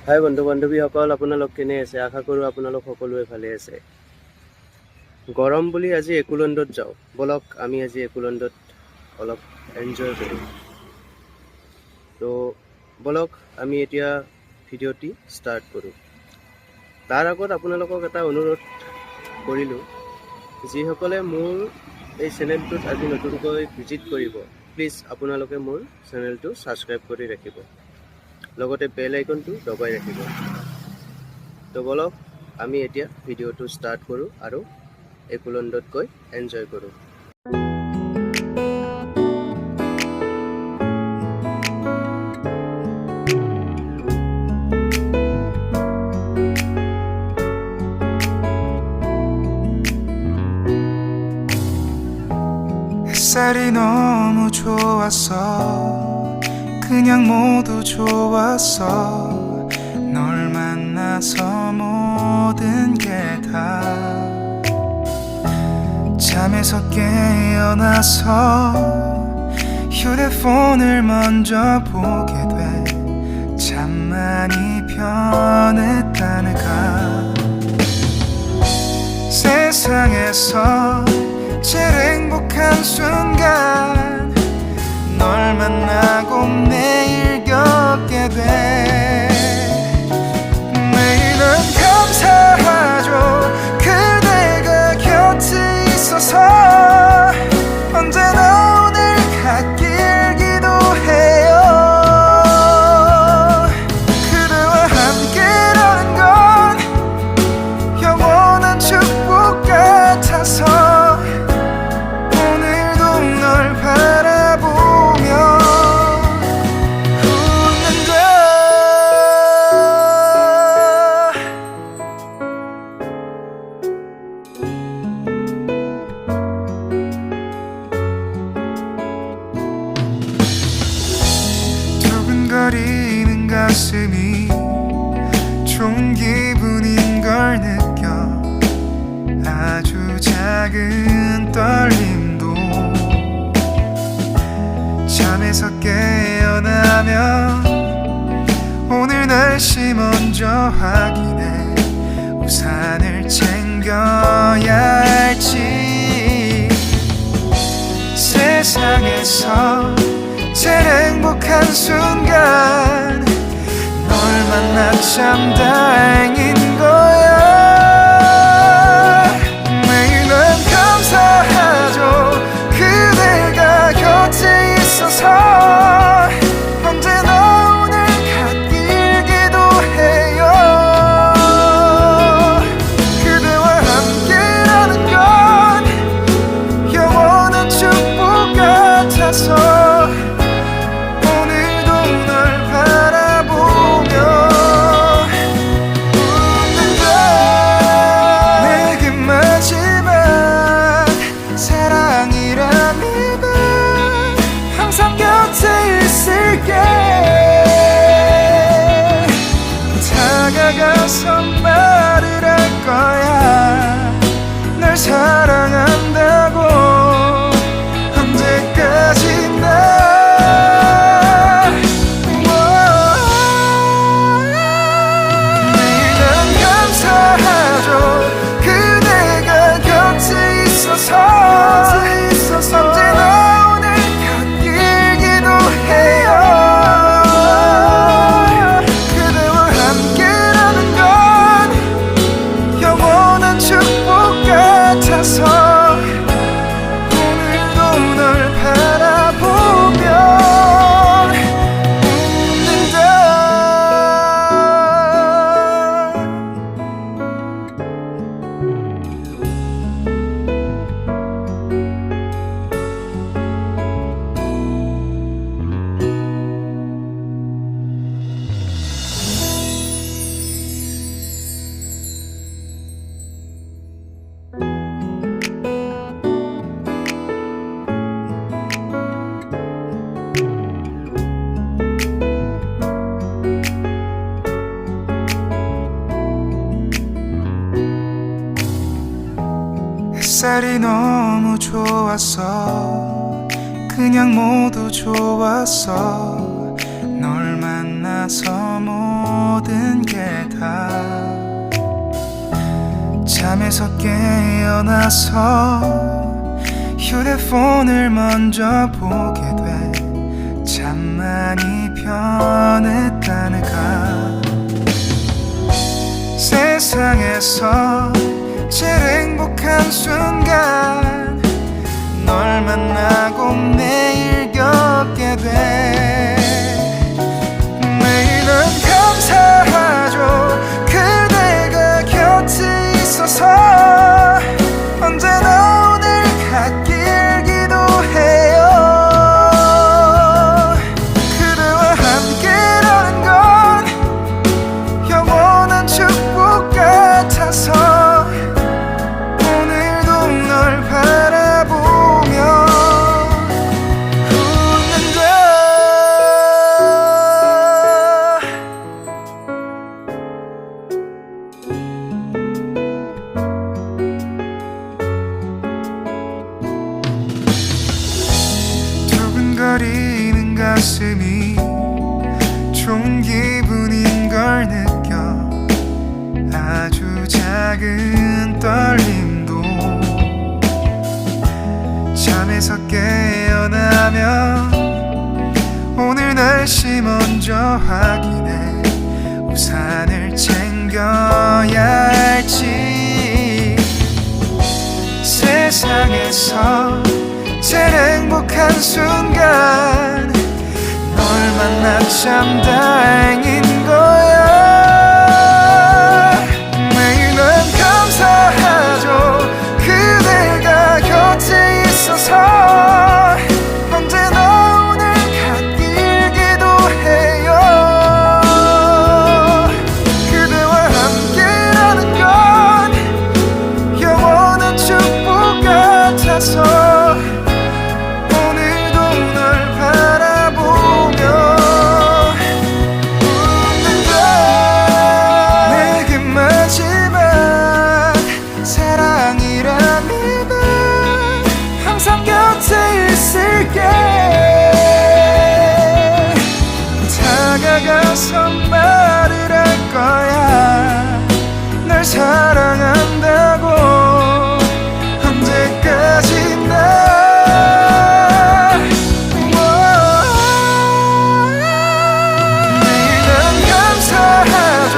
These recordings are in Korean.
হাই বন্ধু বান্ধৱীসকল, আপোনালোক কেনে আছে? আশা কৰোঁ আপোনালোক সকলোৱে ভালে আছে। গৰম বুলি আজি একোলেণ্ডত যাওঁ। বলক আমি আজি একোলেণ্ডত অলপ এনজয় কৰোঁ। তো বলক আমি এতিয়া ভিডিঅ'টি ষ্টাৰ্ট কৰোঁ। তাৰ আগত আপোনালোকক এটা অনুৰোধ কৰিলোঁ, যিসকলে মোৰ এই চেনেলটোত আজি নতুনকৈ ভিজিট কৰিব, প্লিজ আপোনালোকে মোৰ চেনেলটো ছাবস্ক্ৰাইব কৰি ৰাখিব, লগতে বেল আইকনটো দবাই ৰাখিব। তো বলক আমি এতিয়া ভিডিঅ'টো ষ্টাৰ্ট কৰোঁ আৰু একোলেণ্ডত গৈ এনজয় কৰোঁ। 햇살이 너무 좋았어. 그냥 모두 좋았어. 널 만나서 모든 게 다 잠에서 깨어나서 휴대폰을 먼저 보게 돼. 참 많이 변했다는가. 세상에서 제일 행복한 순간 널 만나고 매일 겪게 돼. 매일은 감사하죠. 그대가 곁에 있어서 언제나 오늘 같길 기도해요. 그대와 함께라는 건 영원한 축복 같아서 두근거리는 가슴이 좋은 기분인 걸 느껴. 아주 작은 떨림도 잠에서 깨어나면 오늘 날씨 먼저 확인해. 우산을 챙겨야 할지. 세상에서 제일 행복한 순간 널 만나 참 다행인 거야. 매일은 감사하죠. 그대가 곁에 있어서 언제나 오늘 같길 기도해요. 그대와 함께라는 건 영원한 축복 같아서 다가가서 말을 할 거야. 널 사랑한다고. 언제까지나 매일은 감사하죠. 그대가 곁에 있어서 언제나 오늘 같길 기도해요. 오늘도 널 바라보며 웃는다. 햇살이 너무 좋았어. 그냥 모두 좋았어. 널 만나서 모든 잠에서 깨어나서 휴대폰을 먼저 보게 돼. 참 많이 변했다네가. 세상에서 제일 행복한 순간 널 만나고 매일 겪게 돼. 매일은 감사하죠. 그대가 곁에 있어서 언제나 오늘 갓길 기도해요. 그대와 함께라는 건 영원한 축복 같아서 오늘도 널 바라보며 웃는다. 두근거리는 가슴이 좋은 기분인 걸 느껴. 아주 작은 떨림도 잠에서 깨어나면 오늘 날씨 먼저 확인해. 우산을 챙겨야 할지. 세상에서 제일 행복한 순간 널 만나 참 다행인 거야. 매일 난 감사하죠. 그대가 곁에 있어서 언제나 오늘 갓길 기도해요. 그대와 함께라는 건 영원한 축복 같아서 오늘도 널 바라보며 웃는다. 내게 마지막 사랑이라면 항상 곁에 있을게. 다가가서 말을 할 거야. 널 사랑한다고. 언제까지나 매일 난 감사하죠.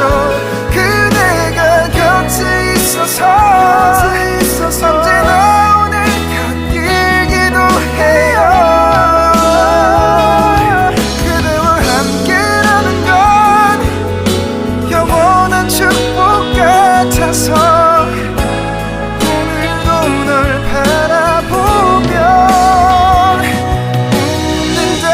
그대가 곁에 있어서 언제나 오늘 갓길 기도해요. 그대와 함께라는 건 영원한 축복 같아서 오늘도 널 바라보며 웃는다.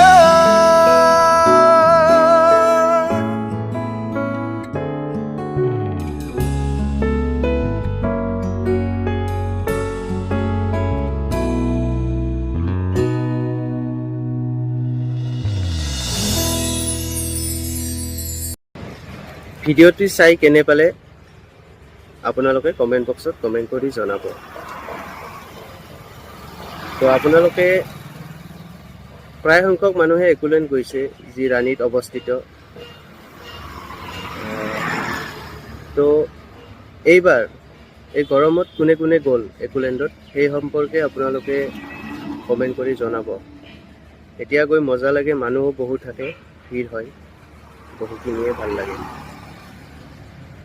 ভিডিঅ'টি চাই কেনে পালে আপোনালোকে কমেণ্ট বক্সত কমেণ্ট কৰি জনাব। তো আপোনালোকে প্ৰায় সংখ্যক মানুহে একুলেণ্ড গৈছে, যি ৰাণীত অৱস্থিত। তো এইবাৰ এই গৰমত কোনে কোনে গ'ল একুলেণ্ডত, সেই সম্পৰ্কে আপোনালোকে কমেণ্ট কৰি জনাব। এতিয়া গৈ মজা লাগে, মানুহো বহুত থাকে, ভিৰ হয়, বহুখিনিয়ে ভাল লাগে।